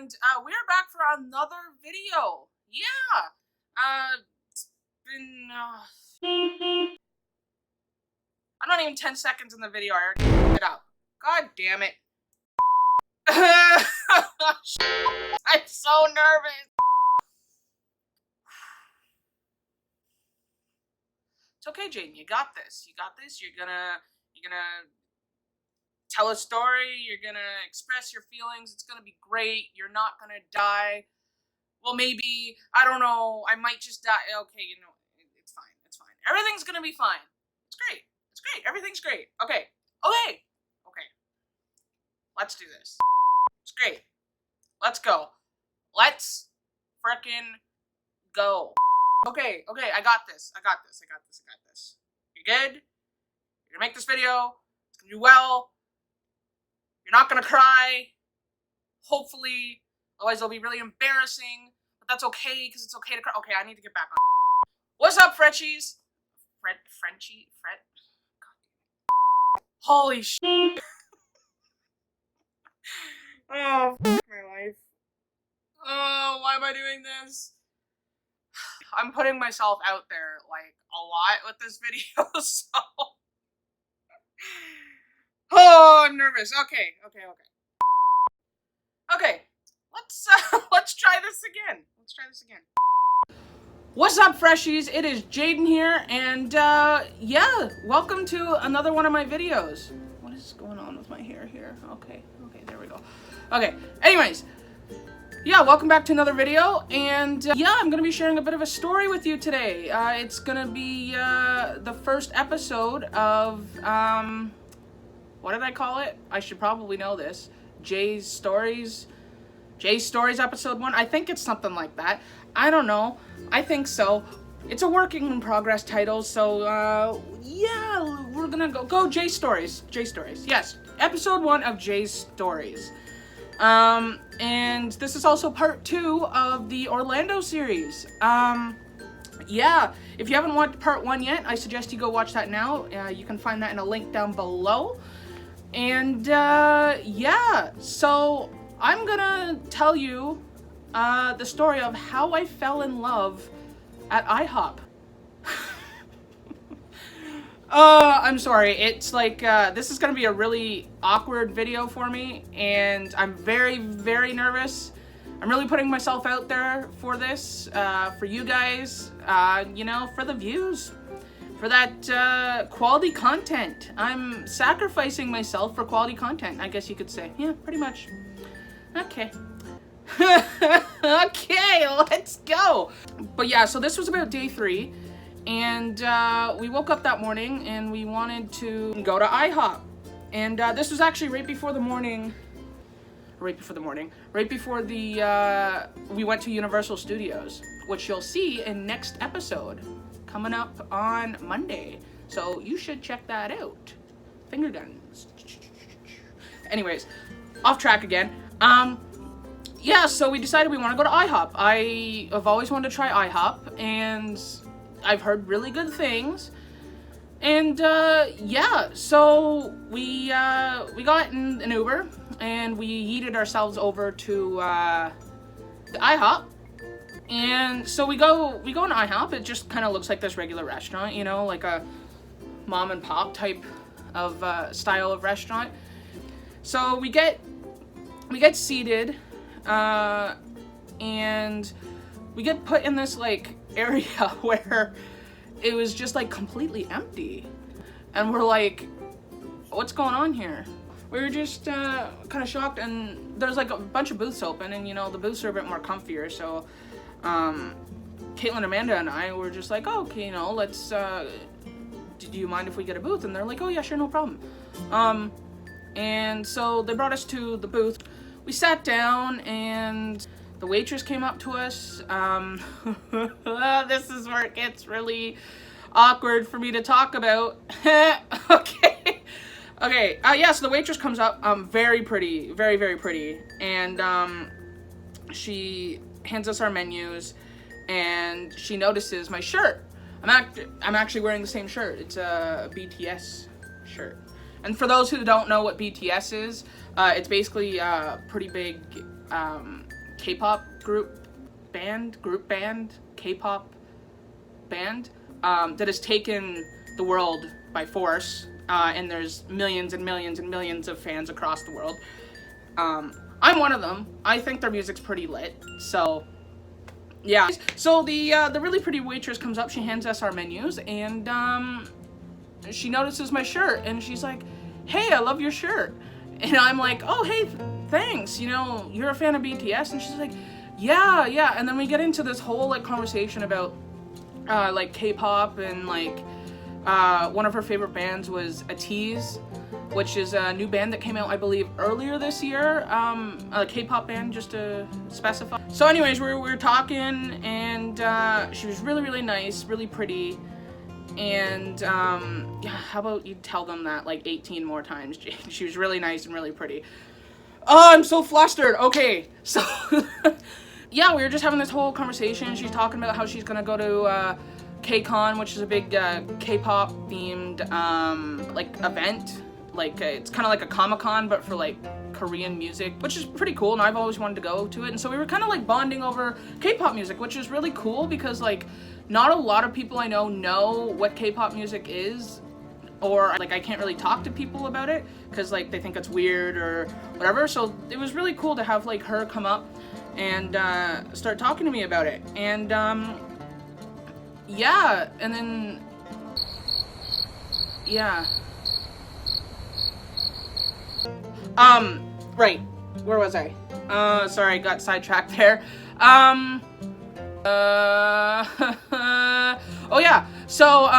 and we are back for another video. Yeah, it's been I'm not even 10 seconds in the video. I already f***ed it up. God damn it! I'm so nervous. It's okay, Jaden. You got this. You got this. You're gonna tell a story. You're gonna express your feelings. It's gonna be great. You're not gonna die. Well, maybe, I don't know, I might just die. Okay, it's fine, it's fine. Everything's gonna be fine. It's great, it's great, everything's great. Okay, okay, okay. Let's do this. It's great. Let's go. Let's frickin' go. Okay, I got this, I got this. You're good? You're gonna make this video. It's gonna do well. You're not gonna cry. Hopefully. Otherwise it'll be really embarrassing. But that's okay, because it's okay to cry. Okay, I need to get back on. What's up, Frenchies? Frenchie? Holy shit. Oh, f my life. Oh, why am I doing this? I'm putting myself out there, like, a lot with this video, so... Oh, I'm nervous. Okay. Okay, let's try this again. What's up, Freshies? It is Jaden here, and yeah, welcome to another one of my videos. What is going on with my hair here? Okay, there we go. Okay, anyways, yeah, welcome back to another video, and yeah, I'm gonna be sharing a bit of a story with you today. It's gonna be the first episode of what did I call it? I should probably know this. JaysStories episode 1. I think it's something like that. I don't know. I think so. It's a working in progress title, so yeah, we're gonna go JaysStories. Yes, episode 1 of JaysStories. And this is also part 2 of the Orlando series. Yeah, if you haven't watched part 1 yet, I suggest you go watch that now. You can find that in a link down below. And yeah, so I'm gonna tell you the story of how I fell in love at IHOP. I'm sorry, it's like, this is gonna be a really awkward video for me, and I'm very, very nervous. I'm really putting myself out there for this, for you guys, for the views, for that, quality content. I'm sacrificing myself for quality content, I guess you could say. Yeah, pretty much. Okay. Okay, let's go. But yeah, so this was about day 3, and we woke up that morning and we wanted to go to IHOP. And this was actually right before the we went to Universal Studios, which you'll see in next episode coming up on Monday. So you should check that out. Finger guns. Anyways, off track again. Yeah, so we decided we want to go to IHOP. I've always wanted to try IHOP, and I've heard really good things. And yeah, so we got in an Uber, and we yeeted ourselves over to the IHOP. And so we go in IHOP. It just kind of looks like this regular restaurant, like a mom and pop type of style of restaurant. So we get seated, and we get put in this like area where it was just like completely empty, and we're like, what's going on here? We were just kind of shocked, and there's like a bunch of booths open, and the booths are a bit more comfier, so Caitlin, Amanda, and I were just like, oh, okay, let's do you mind if we get a booth? And they're like, oh yeah, sure, no problem. And so they brought us to the booth. We sat down, and the waitress came up to us. This is where it gets really awkward for me to talk about. Okay. Yeah, so the waitress comes up, very pretty, very, very pretty. And, she hands us our menus, and she notices my shirt. I'm actually wearing the same shirt. It's a BTS shirt. And for those who don't know what BTS is, it's basically a pretty big K-pop group band, K-pop band, that has taken the world by force, and there's millions and millions and millions of fans across the world. I'm one of them. I think their music's pretty lit, so yeah. So the really pretty waitress comes up, she hands us our menus, and she notices my shirt, and she's like, "Hey, I love your shirt." And I'm like, "Oh, hey, thanks, you know, you're a fan of BTS?" And she's like, yeah. And then we get into this whole like conversation about like K-pop, and like one of her favorite bands was ATEEZ, which is a new band that came out, I believe, earlier this year, a K-pop band, just to specify. So anyways, we were talking, and she was really, really nice, really pretty, and yeah, how about you tell them that like 18 more times, Jane? She was really nice and really pretty. Oh, I'm so flustered. Okay, so yeah, we were just having this whole conversation. She's talking about how she's gonna go to KCON, which is a big K-pop themed like event. Like it's kind of like a Comic-Con, but for like Korean music, which is pretty cool, and I've always wanted to go to it. And so we were kind of like bonding over K-pop music, which is really cool because like not a lot of people I know what K-pop music is, or like I can't really talk to people about it because like they think it's weird or whatever. So it was really cool to have like her come up and start talking to me about it. And yeah, and then yeah. Right, where was I? Sorry, I got sidetracked there. Oh yeah, so,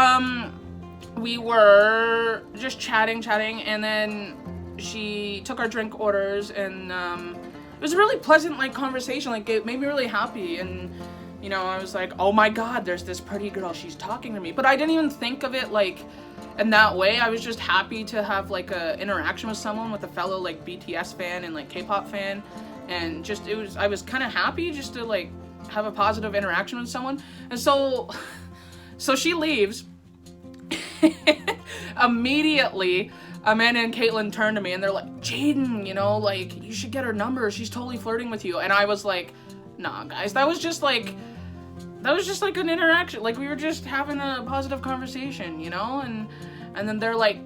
we were just chatting, and then she took our drink orders, and, it was a really pleasant, like, conversation. Like, it made me really happy, and, you know, I was like, oh my god, there's this pretty girl, she's talking to me. But I didn't even think of it, like, in that way. I was just happy to have, like, a interaction with someone, with a fellow, like, BTS fan and, like, K-pop fan, and just, I was kind of happy just to, like, have a positive interaction with someone. And so she leaves. Immediately, Amanda and Caitlin turn to me, and they're like, "Jaden, you know, like, you should get her number. She's totally flirting with you." And I was like, "Nah, guys, that was just like an interaction. Like, we were just having a positive conversation, you know?" And then they're like,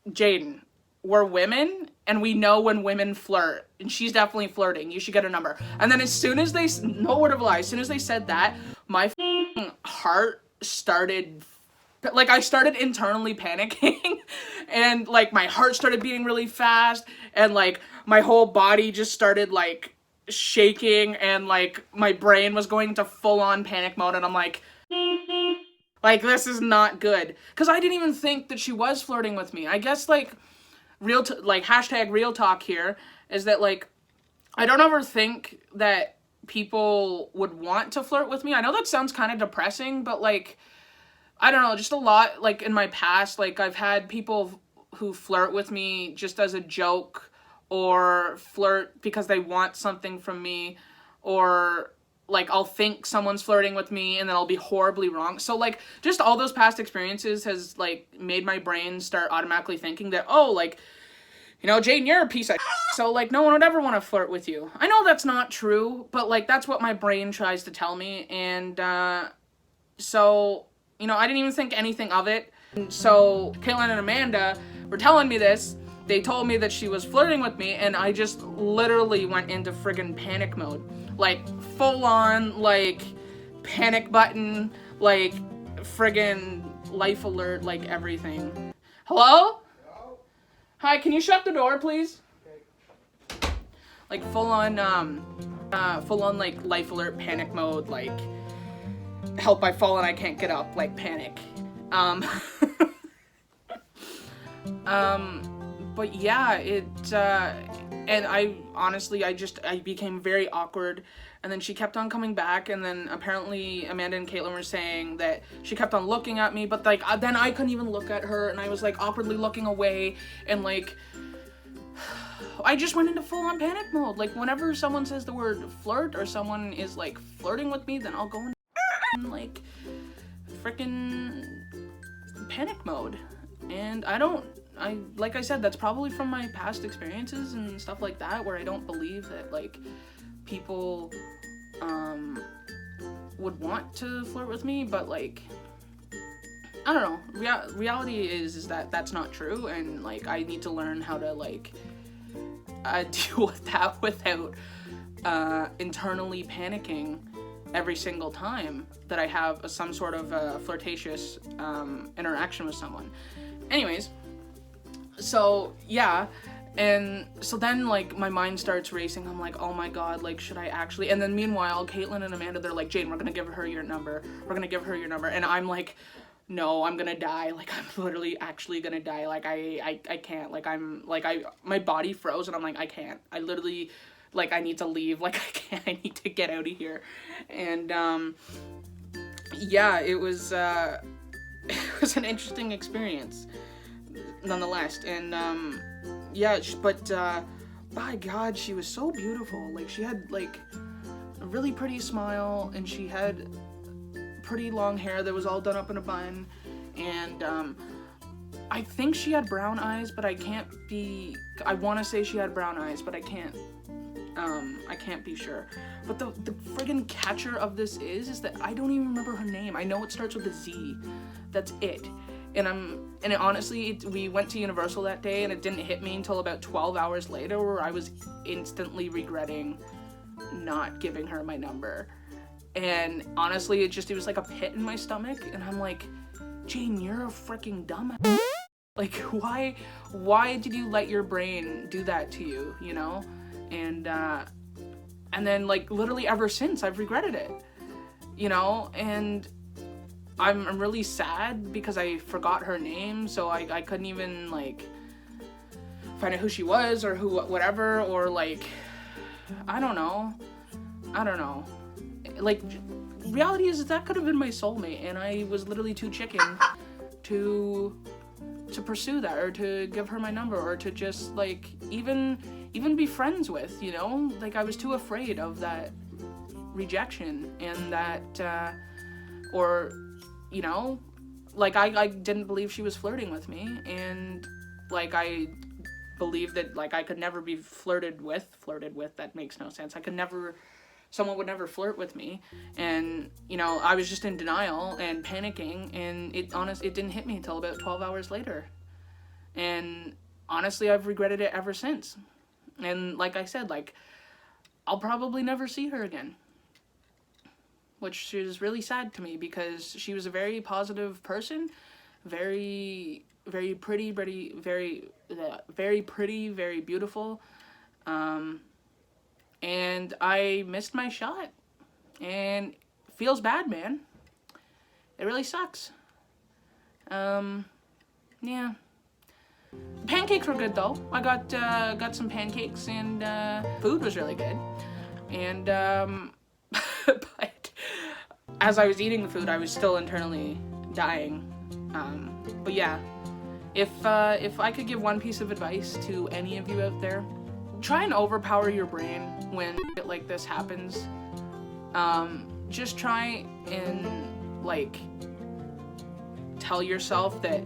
"Jaden, we're women, and we know when women flirt, and she's definitely flirting. You should get her number." And then as soon as they, no word of a lie, as soon as they said that, my heart started, like, I started internally panicking, and, like, my heart started beating really fast, and, like, my whole body just started, like, shaking, and, like, my brain was going into full-on panic mode, and I'm like, this is not good. Because I didn't even think that she was flirting with me. I guess, like, hashtag real talk here is that, like, I don't ever think that people would want to flirt with me. I know that sounds kind of depressing, but, like, I don't know, just a lot, like, in my past, like, I've had people who flirt with me just as a joke, or flirt because they want something from me, or, like, I'll think someone's flirting with me, and then I'll be horribly wrong. So, like, just all those past experiences has, like, made my brain start automatically thinking that, oh, like, you know, Jaden, you're a piece of so, like, no one would ever want to flirt with you. I know that's not true, but, like, that's what my brain tries to tell me, and, so, you know, I didn't even think anything of it. And so Caitlin and Amanda were telling me this. They told me that she was flirting with me, and I just literally went into friggin' panic mode. Like, full on, like, panic button, like, friggin' life alert, like, everything. Hello? Hello? Hi, can you shut the door, please? Okay. Like, full on, like, life alert, panic mode, like, help, I've fallen, I can't get up, like, panic. But yeah, and I honestly, I became very awkward, and then she kept on coming back, and then apparently Amanda and Caitlin were saying that she kept on looking at me, but, like, then I couldn't even look at her, and I was, like, awkwardly looking away, and, like, I just went into full-on panic mode. Like, whenever someone says the word flirt, or someone is, like, flirting with me, then I'll go in, like, frickin' panic mode. And like I said, that's probably from my past experiences and stuff like that, where I don't believe that, like, people would want to flirt with me, but like, I don't know. Reality is that that's not true, and like I need to learn how to like deal with that without internally panicking every single time that I have some sort of flirtatious interaction with someone. Anyways, so yeah. And so then, like, my mind starts racing. I'm like, oh my god, like, should I actually? And then meanwhile, Caitlin and Amanda, they're like, Jane, we're gonna give her your number. We're gonna give her your number. And I'm like, no, I'm gonna die. Like, I'm literally actually gonna die. Like, I can't. Like, my body froze, and I'm like, I can't. I literally, like, I need to leave. Like, I can't. I need to get out of here. And, yeah, it was an interesting experience, nonetheless. And, yeah, but by God, she was so beautiful. Like, she had like a really pretty smile, and she had pretty long hair that was all done up in a bun, and I think she had brown eyes, but I want to say she had brown eyes, but I can't be sure. But the friggin' catcher of this is that I don't even remember her name. I know it starts with a Z. That's it. And honestly, we went to Universal that day, and it didn't hit me until about 12 hours later, where I was instantly regretting not giving her my number. And honestly, it was like a pit in my stomach, and I'm like, Jane, you're a freaking dumbass. Like, why did you let your brain do that to you, you know? And then, like, literally ever since, I've regretted it, you know? And I'm really sad because I forgot her name, so I couldn't even, like, find out who she was or whatever, or, like, I don't know. Like, reality is that could have been my soulmate, and I was literally too chicken to pursue that, or to give her my number, or to just, like, even be friends with, you know? Like, I was too afraid of that rejection, and that, or, you know, like, I didn't believe she was flirting with me, and, like, I believed that, like, I could never be flirted with, that makes no sense. Someone would never flirt with me, and, you know, I was just in denial and panicking, and it didn't hit me until about 12 hours later, and honestly, I've regretted it ever since. And like I said, like, I'll probably never see her again, which is really sad to me, because she was a very positive person, very pretty, very pretty, very beautiful, and I missed my shot, and it feels bad, man. It really sucks. Yeah. Pancakes were good though. I got some pancakes, and food was really good. And but as I was eating the food, I was still internally dying. But yeah, if I could give one piece of advice to any of you out there, try and overpower your brain when shit like this happens. Just try and, like, tell yourself that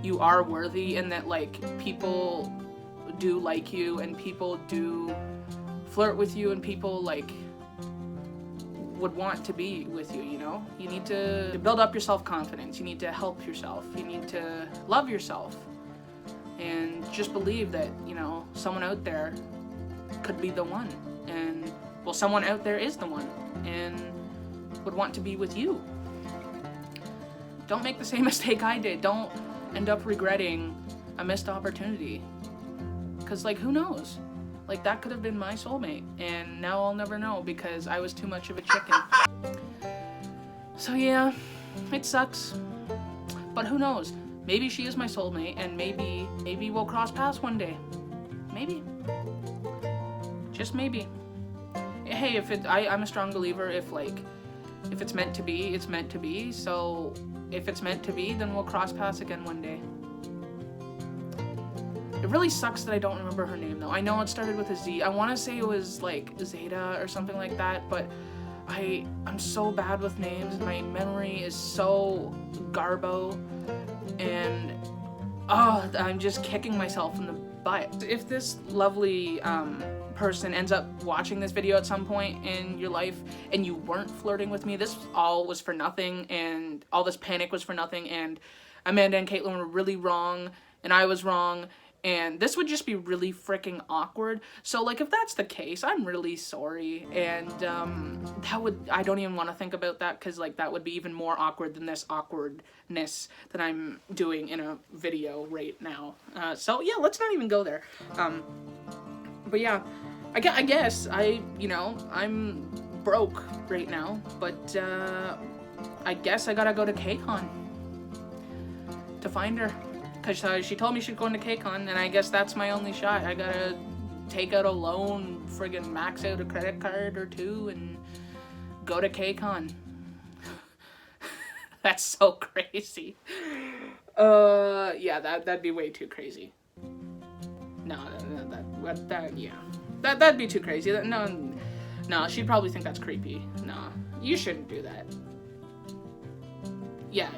you are worthy, and that, like, people do like you, and people do flirt with you, and people, like, would want to be with you, you know? You need to build up your self-confidence. You need to help yourself. You need to love yourself. And just believe that, you know, someone out there could be the one. And, well, someone out there is the one, and would want to be with you. Don't make the same mistake I did. Don't end up regretting a missed opportunity. Because, like, who knows? Like, that could have been my soulmate, and now I'll never know because I was too much of a chicken. So yeah, it sucks. But who knows? Maybe she is my soulmate, and maybe we'll cross paths one day. Maybe. Just maybe. Hey, I'm a strong believer, if it's meant to be, it's meant to be. So if it's meant to be, then we'll cross paths again one day. It really sucks that I don't remember her name, though. I know it started with a Z. I want to say it was, like, Zeta or something like that, but I'm so bad with names. My memory is so garbo, and I'm just kicking myself in the butt. If this lovely person ends up watching this video at some point in your life and you weren't flirting with me, this all was for nothing, and all this panic was for nothing, and Amanda and Caitlin were really wrong and I was wrong, and this would just be really freaking awkward. So like, if that's the case, I'm really sorry, and I don't even want to think about that, because like that would be even more awkward than this awkwardness that I'm doing in a video right now. So yeah, let's not even go there. But yeah, I guess I'm broke right now, but I guess I gotta go to KCON to find her, because she told me she'd go into KCON, and I guess that's my only shot. I gotta take out a loan, friggin' max out a credit card or two, and go to KCON. That's so crazy. Yeah, that'd be way too crazy. No, that'd be too crazy. No, she'd probably think that's creepy. No, you shouldn't do that. Yeah,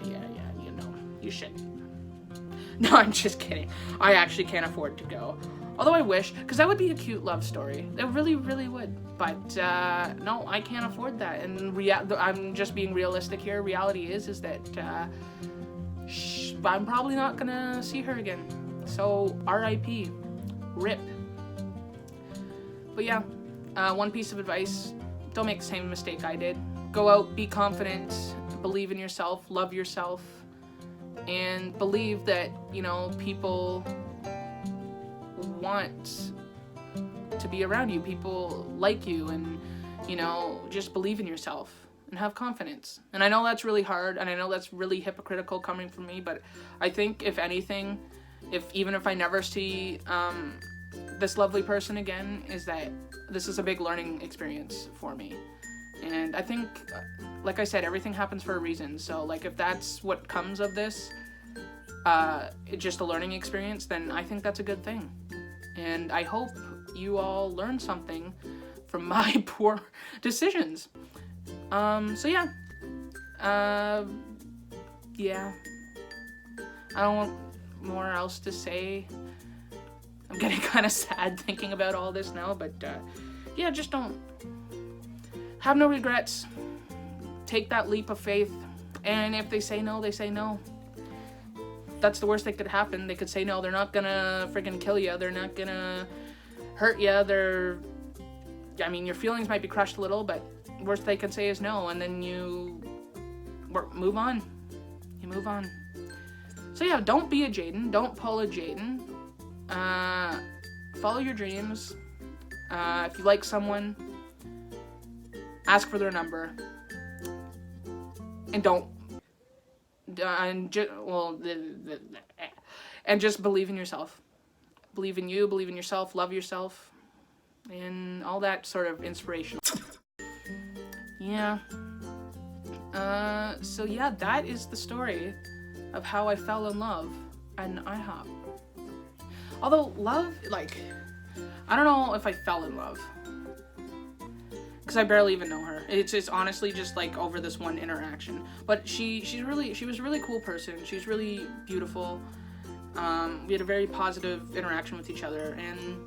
you shouldn't. No, I'm just kidding. I actually can't afford to go. Although I wish, because that would be a cute love story. It really, really would. But no, I can't afford that. And I'm just being realistic here. Reality is that I'm probably not gonna see her again. So R.I.P. RIP. But yeah, one piece of advice: don't make the same mistake I did. Go out, be confident, believe in yourself, love yourself, and believe that, people want to be around you. People like you, and, just believe in yourself and have confidence. And I know that's really hard, and I know that's really hypocritical coming from me, but I think if anything, even if I never see this lovely person again, is that this is a big learning experience for me. And I think, like I said, everything happens for a reason. So like, if that's what comes of this, just a learning experience, then I think that's a good thing. And I hope you all learn something from my poor decisions. So yeah. Yeah. I don't want more else to say. I'm getting kind of sad thinking about all this now, but yeah, just don't. Have no regrets. Take that leap of faith. And if they say no, they say no. That's the worst that could happen. They could say no. They're not gonna freaking kill you. They're not gonna hurt you. Your feelings might be crushed a little, but worst they can say is no. And then you move on. You move on. So yeah, don't be a Jayden. Don't pull a Jayden. Follow your dreams. If you like someone, ask for their number, and just believe in yourself. Believe in you, believe in yourself, love yourself, and all that sort of inspiration. Yeah. So yeah, that is the story of how I fell in love at an IHOP. Although love, I don't know if I fell in love, because I barely even know her. It's just honestly just over this one interaction. But she was a really cool person. She's really beautiful. We had a very positive interaction with each other. And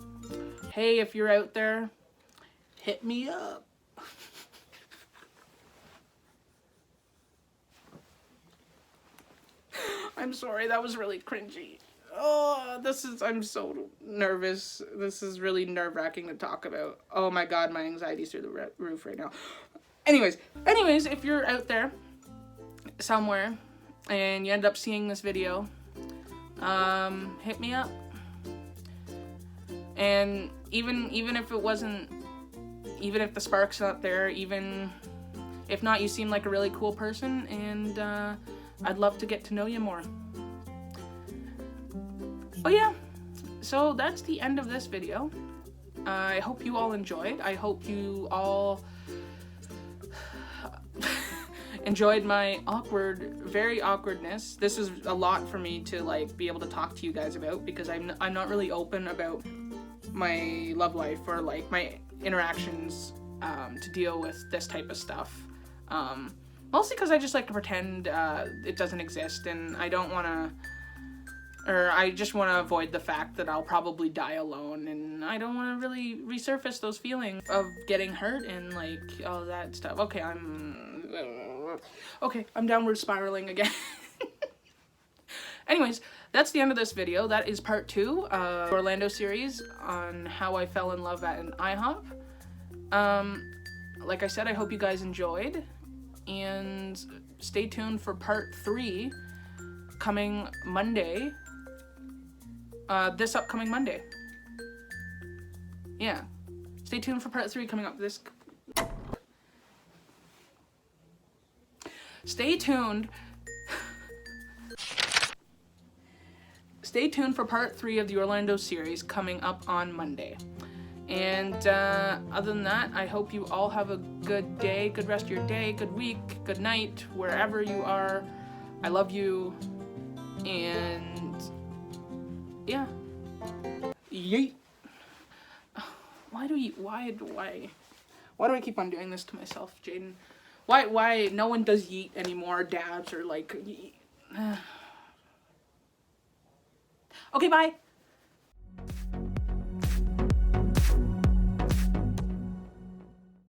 hey, if you're out there, hit me up. I'm sorry, that was really cringy. Oh, I'm so nervous. This is really nerve-wracking to talk about. Oh my god, my anxiety's through the roof right now. Anyways, if you're out there somewhere and you end up seeing this video, hit me up. And even if it wasn't, even if the spark's not there, even if not, you seem like a really cool person, and I'd love to get to know you more. But yeah, so that's the end of this video. I hope you all enjoyed. I hope you all enjoyed my very awkwardness. This is a lot for me to be able to talk to you guys about, because I'm not really open about my love life or my interactions to deal with this type of stuff. Mostly because I just like to pretend it doesn't exist, and I don't want to Or I just want to avoid the fact that I'll probably die alone, and I don't want to really resurface those feelings of getting hurt and like all that stuff. Okay, I'm downward spiraling again. Anyways, that's the end of this video. That is part 2 of Orlando series on how I fell in love at an IHOP. Like I said, I hope you guys enjoyed, and stay tuned for part 3 coming Monday. This upcoming Monday. Yeah. Stay tuned for part 3 coming up this... Stay tuned. Stay tuned for part 3 of the Orlando series coming up on Monday. And other than that, I hope you all have a good day, good rest of your day, good week, good night, wherever you are. I love you. And yeah. Yeet. Why do I keep on doing this to myself, Jaden? Why no one does yeet anymore, dabs or like yeet. Okay, bye.